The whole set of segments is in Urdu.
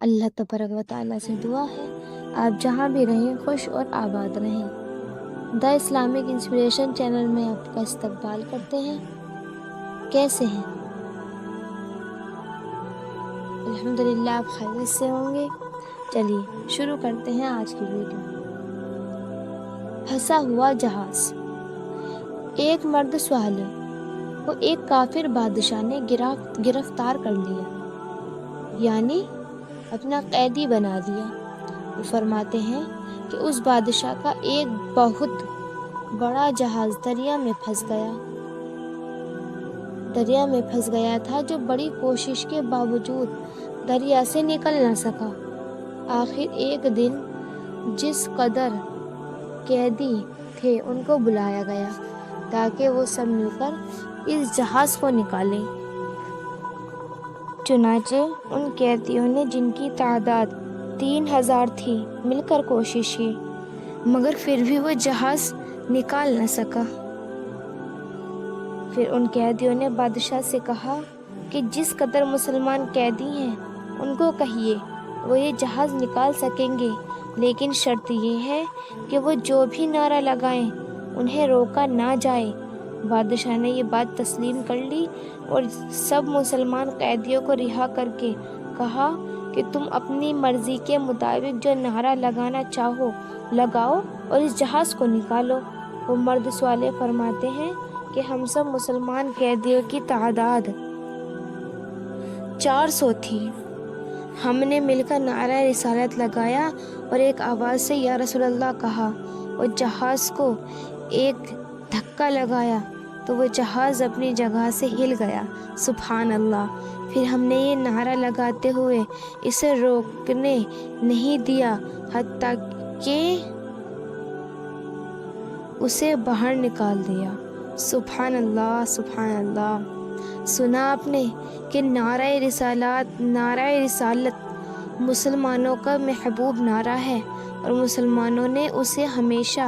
اللہ تبارک و تعالیٰ سے دعا ہے آپ جہاں بھی رہیں خوش اور آباد رہیں۔ دا اسلامک انسپریشن چینل میں آپ کا استقبال کرتے ہیں۔ کیسے ہیں؟ الحمدللہ آپ خیریت سے ہوں گے۔ چلیے شروع کرتے ہیں آج کی ویڈیو۔ پھنسا ہوا جہاز۔ ایک مرد سوالی کو ایک کافر بادشاہ نے گرفتار کر لیا، یعنی اپنا قیدی بنا دیا۔ وہ فرماتے ہیں کہ اس بادشاہ کا ایک بہت بڑا جہاز دریا میں پھنس گیا تھا، جو بڑی کوشش کے باوجود دریا سے نکل نہ سکا۔ آخر ایک دن جس قدر قیدی تھے ان کو بلایا گیا تاکہ وہ سب مل کر اس جہاز کو نکالیں۔ چنانچہ ان قیدیوں نے، جن کی تعداد 3000 تھی، مل کر کوشش کی، مگر پھر بھی وہ جہاز نکال نہ سکا۔ پھر ان قیدیوں نے بادشاہ سے کہا کہ جس قدر مسلمان قیدی ہیں ان کو کہیے وہ یہ جہاز نکال سکیں گے، لیکن شرط یہ ہے کہ وہ جو بھی نعرہ لگائیں انہیں روکا نہ جائے۔ بادشاہ نے یہ بات تسلیم کر لی اور سب مسلمان قیدیوں کو رہا کر کے کہا کہ تم اپنی مرضی کے مطابق جو نعرہ لگانا چاہو لگاؤ اور اس جہاز کو نکالو۔ وہ مرد سوالے فرماتے ہیں کہ ہم سب مسلمان قیدیوں کی تعداد 400 تھی۔ ہم نے مل کر نعرہ رسالت لگایا اور ایک آواز سے یا رسول اللہ کہا اور جہاز کو ایک دھکا لگایا تو وہ جہاز اپنی جگہ سے ہل گیا۔ سبحان اللہ۔ پھر ہم نے یہ نعرہ لگاتے ہوئے اسے روکنے نہیں دیا حتیٰ کہ اسے باہر نکال دیا۔ سبحان اللہ، سبحان اللہ۔ سنا آپ نے کہ نعرہ رسالت مسلمانوں کا محبوب نعرہ ہے اور مسلمانوں نے اسے ہمیشہ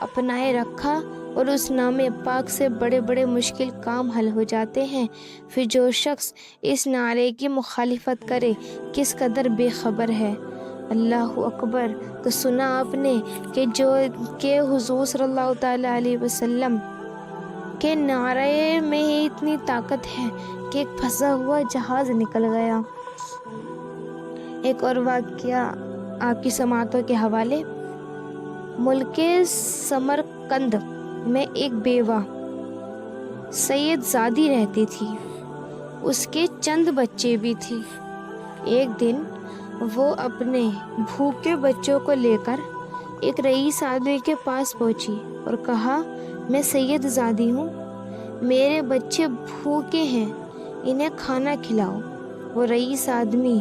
اپنائے رکھا اور اس نام پاک سے بڑے بڑے مشکل کام حل ہو جاتے ہیں۔ پھر جو شخص اس نعرے کی مخالفت کرے کس قدر بے خبر ہے۔ اللہ اکبر۔ تو سنا آپ نے کہ حضور صلی اللہ تعالیٰ علیہ وسلم کے نعرے میں ہی اتنی طاقت ہے کہ ایک پھنسا ہوا جہاز نکل گیا۔ ایک اور واقعہ آپ کی سماعتوں کے حوالے۔ ملک سمرقند میں ایک بیوہ سید زادی رہتی تھی، اس کے چند بچے بھی تھے۔ ایک دن وہ اپنے بھوکے بچوں کو لے کر ایک رئیس آدمی کے پاس پہنچی اور کہا، میں سید زادی ہوں، میرے بچے بھوکے ہیں، انہیں کھانا کھلاؤ۔ وہ رئیس آدمی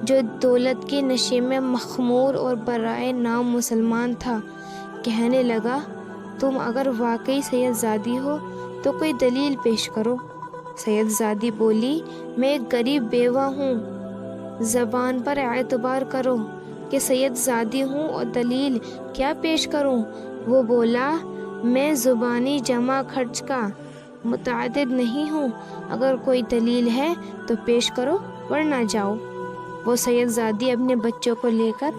جو دولت کے نشے میں مخمور اور برائے نام مسلمان تھا، کہنے لگا، تم اگر واقعی سید زادی ہو تو کوئی دلیل پیش کرو۔ سید زادی بولی، میں ایک غریب بیوہ ہوں، زبان پر اعتبار کرو کہ سید زادی ہوں اور دلیل کیا پیش کروں؟ وہ بولا، میں زبانی جمع خرچ کا متعدد نہیں ہوں، اگر کوئی دلیل ہے تو پیش کرو ورنہ جاؤ۔ وہ سید زادی اپنے بچوں کو لے کر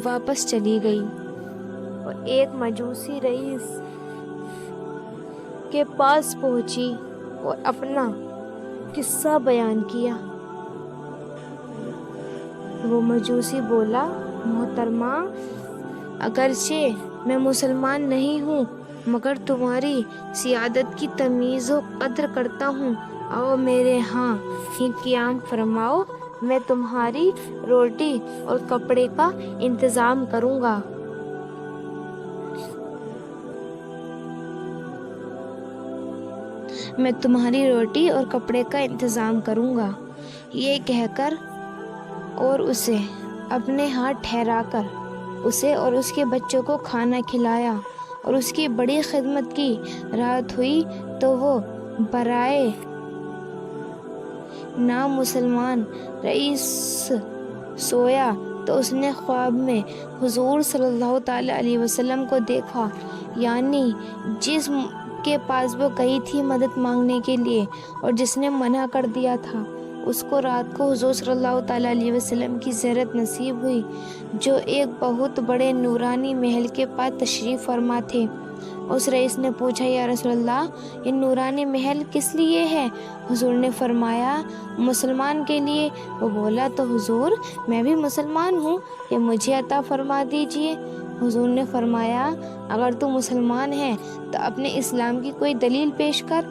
واپس چلی گئی اور ایک مجوسی رئیس کے پاس پہنچی اور اپنا قصہ بیان کیا۔ وہ مجوسی بولا، محترمہ، اگرچہ میں مسلمان نہیں ہوں مگر تمہاری سیادت کی تمیز و قدر کرتا ہوں، آؤ میرے ہاں ہی قیام فرماؤ، میں تمہاری روٹی اور کپڑے کا انتظام کروں گا۔ میں تمہاری روٹی اور کپڑے کا انتظام کروں گا۔ یہ کہہ کر اور اسے اپنے ہاتھ ٹھہرا کر اسے اور اس کے بچوں کو کھانا کھلایا اور اس کی بڑی خدمت کی۔ رات ہوئی تو وہ برائے نام مسلمان رئیس سویا تو اس نے خواب میں حضور صلی اللہ تعالیٰ علیہ وسلم کو دیکھا، یعنی جس کے پاس وہ گئی تھی مدد مانگنے کے لیے اور جس نے منع کر دیا تھا۔ اس کو رات کو حضور صلی اللہ تعالیٰ علیہ وسلم کی زیارت نصیب ہوئی، جو ایک بہت بڑے نورانی محل کے پاس تشریف فرما تھے۔ اس رئیس نے پوچھا، یا رسول اللہ، یہ نورانی محل کس لیے ہے؟ حضور نے فرمایا، مسلمان کے لیے۔ وہ بولا، تو حضور میں بھی مسلمان ہوں، یہ مجھے عطا فرما دیجئے۔ حضور نے فرمایا، اگر تو مسلمان ہے تو اپنے اسلام کی کوئی دلیل پیش کر۔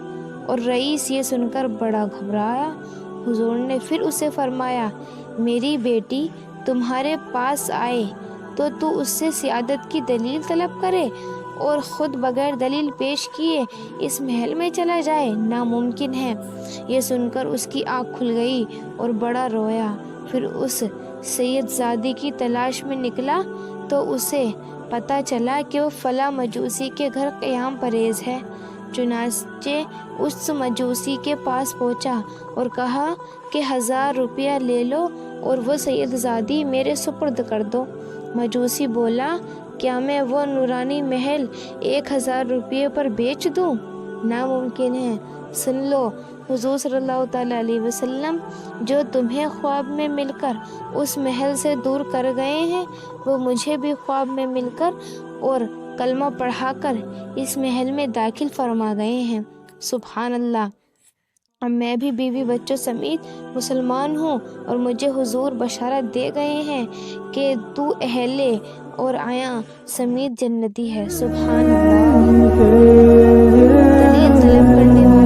اور رئیس یہ سن کر بڑا گھبرایا۔ حضور نے پھر اسے فرمایا، میری بیٹی تمہارے پاس آئے تو اس سے سیادت کی دلیل طلب کرے اور خود بغیر دلیل پیش کیے اس محل میں چلا جائے؟ ناممکن ہے۔ یہ سن کر اس کی آنکھ کھل گئی اور بڑا رویا۔ پھر اس سید زادی کی تلاش میں نکلا تو اسے پتہ چلا کہ وہ فلاں مجوسی کے گھر قیام پرہیز ہے۔ چنانچہ اس مجوسی کے پاس پہنچا اور کہا کہ 1000 روپیہ لے لو اور وہ سید زادی میرے سپرد کر دو۔ مجوسی بولا، کیا میں وہ نورانی محل 1000 روپیے پر بیچ دوں؟ ناممکن ہے۔ سن لو، حضور صلی اللہ تعالیٰ علیہ وسلم جو تمہیں خواب میں مل کر اس محل سے دور کر گئے ہیں، وہ مجھے بھی خواب میں مل کر اور کلمہ پڑھا کر اس محل میں داخل فرما گئے ہیں۔ سبحان اللہ۔ اب میں بھی بیوی بچوں سمیت مسلمان ہوں اور مجھے حضور بشارت دے گئے ہیں کہ تو اہلِ اور عیاں سمیت جنتی ہے۔ سبحان اللہ۔ دلیل طلب کرنے